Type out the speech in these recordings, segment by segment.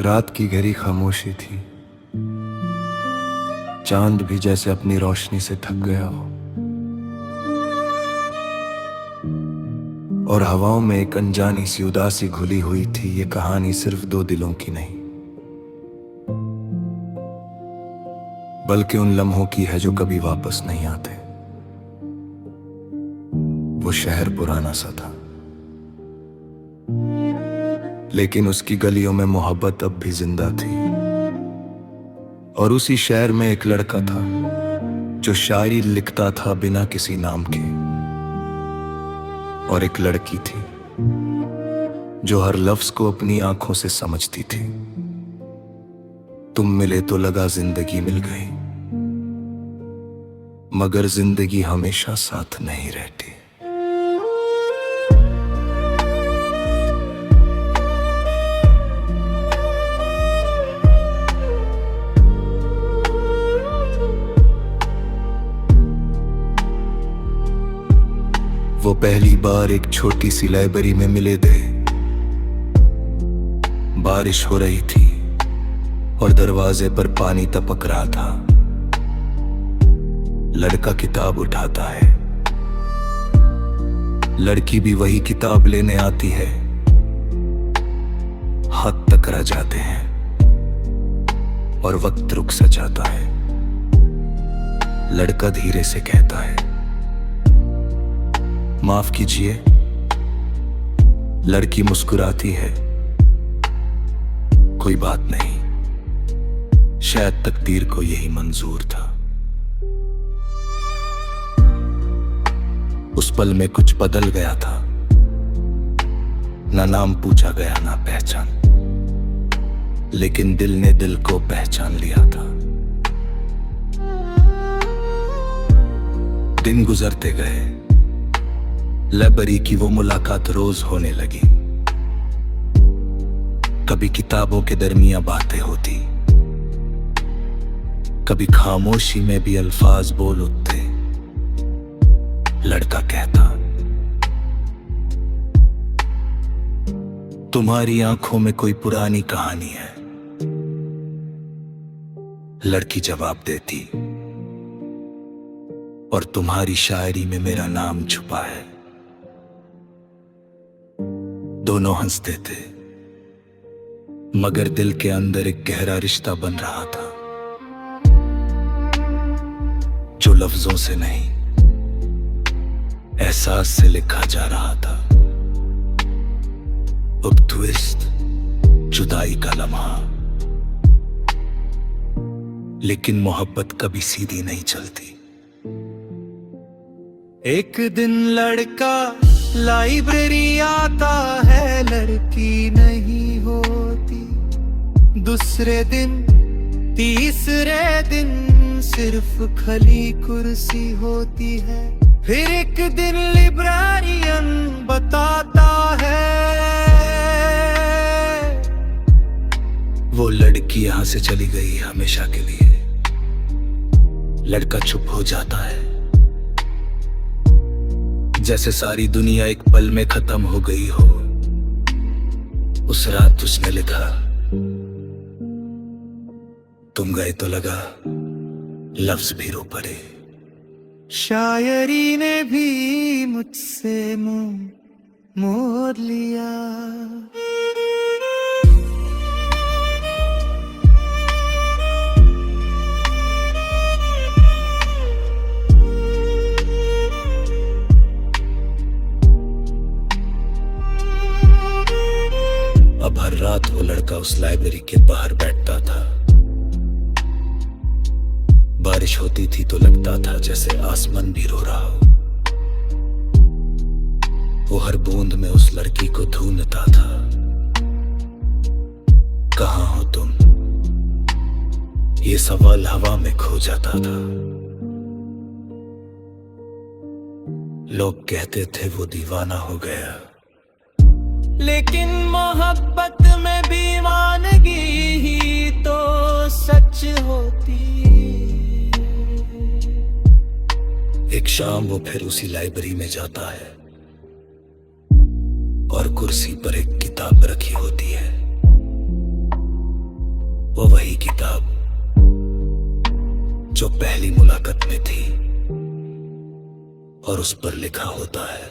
रात की गहरी खामोशी थी। चांद भी जैसे अपनी रोशनी से थक गया हो, और हवाओं में एक अनजानी सी उदासी घुली हुई थी। ये कहानी सिर्फ दो दिलों की नहीं, बल्कि उन लम्हों की है जो कभी वापस नहीं आते। वो शहर पुराना सा था, लेकिन उसकी गलियों में मोहब्बत अब भी जिंदा थी। और उसी शहर में एक लड़का था जो शायरी लिखता था बिना किसी नाम के, और एक लड़की थी जो हर लफ्ज को अपनी आंखों से समझती थी। तुम मिले तो लगा जिंदगी मिल गई, मगर जिंदगी हमेशा साथ नहीं रहती। वो पहली बार एक छोटी सी लाइब्रेरी में मिले थे। बारिश हो रही थी और दरवाजे पर पानी टपक रहा था। लड़का किताब उठाता है, लड़की भी वही किताब लेने आती है। हाथ टकरा जाते हैं और वक्त रुक सा जाता है। लड़का धीरे से कहता है, माफ कीजिए। लड़की मुस्कुराती है, कोई बात नहीं, शायद तकदीर को यही मंजूर था। उस पल में कुछ बदल गया था। ना नाम पूछा गया, ना पहचान, लेकिन दिल ने दिल को पहचान लिया था। दिन गुजरते गए, लाइब्रेरी की वो मुलाकात रोज होने लगी। कभी किताबों के दरमियान बातें होती, कभी खामोशी में भी अल्फाज बोल उठते। लड़का कहता, तुम्हारी आंखों में कोई पुरानी कहानी है। लड़की जवाब देती, और तुम्हारी शायरी में मेरा नाम छुपा है। दोनों हंसते थे, मगर दिल के अंदर एक गहरा रिश्ता बन रहा था, जो लफ्जों से नहीं, एहसास से लिखा जा रहा था। अब ट्विस्ट, जुदाई का लम्हा, लेकिन मोहब्बत कभी सीधी नहीं चलती। एक दिन लड़का लाइब्रेरी आता है, लड़की नहीं होती। दूसरे दिन, तीसरे दिन सिर्फ खली कुर्सी होती है। फिर एक दिन लिब्रेरियन बताता है, वो लड़की यहां से चली गई हमेशा के लिए। लड़का चुप हो जाता है, जैसे सारी दुनिया एक पल में खत्म हो गई हो। उस रात उसने लिखा, तुम गए तो लगा लफ्ज भी रो पड़े। शायरी ने भी मुझसे मुंह मोड़ लिया। अब हर रात वो लड़का उस लाइब्रेरी के बाहर बैठता था। बारिश होती थी तो लगता था जैसे आसमान भी रो रहा हो। वो हर बूंद में उस लड़की को ढूंढता था। कहाँ हो तुम, ये सवाल हवा में खो जाता था। लोग कहते थे वो दीवाना हो गया, लेकिन मोहब्बत में दीवानगी ही तो सच होती। एक शाम वो फिर उसी लाइब्रेरी में जाता है और कुर्सी पर एक किताब रखी होती है। पहली मुलाकात में थी और उस पर लिखा होता है,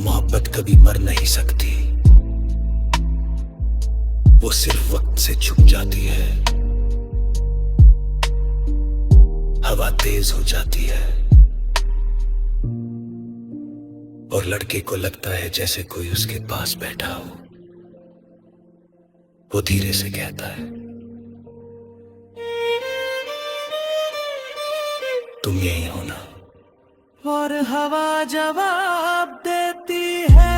मोहब्बत कभी मर नहीं सकती, वो सिर्फ वक्त से छुप जाती है। हवा तेज हो जाती है और लड़के को लगता है जैसे कोई उसके पास बैठा हो। वो धीरे से कहता है, तुम यही हो ना? और हवा जवाब देती है,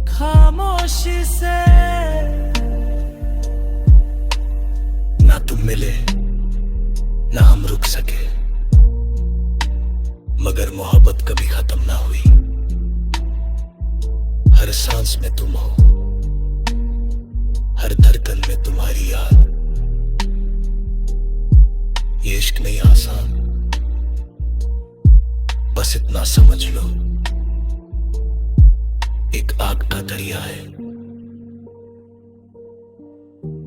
खामोशी से। ना तुम मिले ना हम रुक सके, मगर मोहब्बत कभी खत्म ना हुई। हर सांस में तुम हो, हर धड़कन में तुम्हारी याद। ये इश्क नहीं आसान, बस इतना समझ लो, एक आग का दरिया है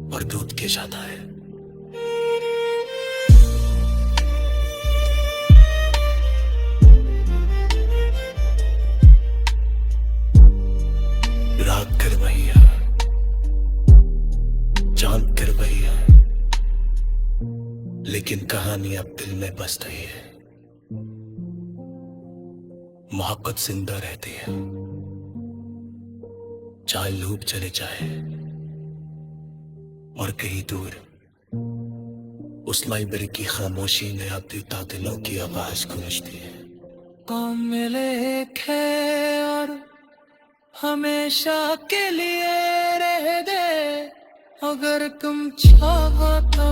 और दूध के ज्यादा है। रात कर वही है, चांद कर वही है, लेकिन कहानी अब दिल में बस रही है। मोहब्बत जिंदा रहती है, चाहे लोग चले जाए और कहीं दूर उस लाइब्रेरी की खामोशी में अब देवता दिलों की आवाज गूंजती है। कौन मिले एक है और हमेशा के लिए रह दे, अगर तुम चाहो तो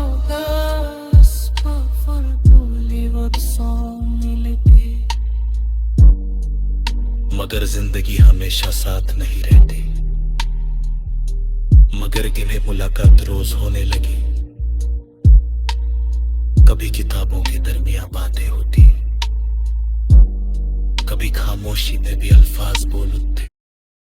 बस बोली वो सॉन्ग मिलते। मगर जिंदगी हमेशा साथ नहीं रहती, मगर गिने मुलाकात रोज होने लगी। कभी किताबों के दरमियान बातें होती, कभी खामोशी में भी अल्फाज बोल उठते।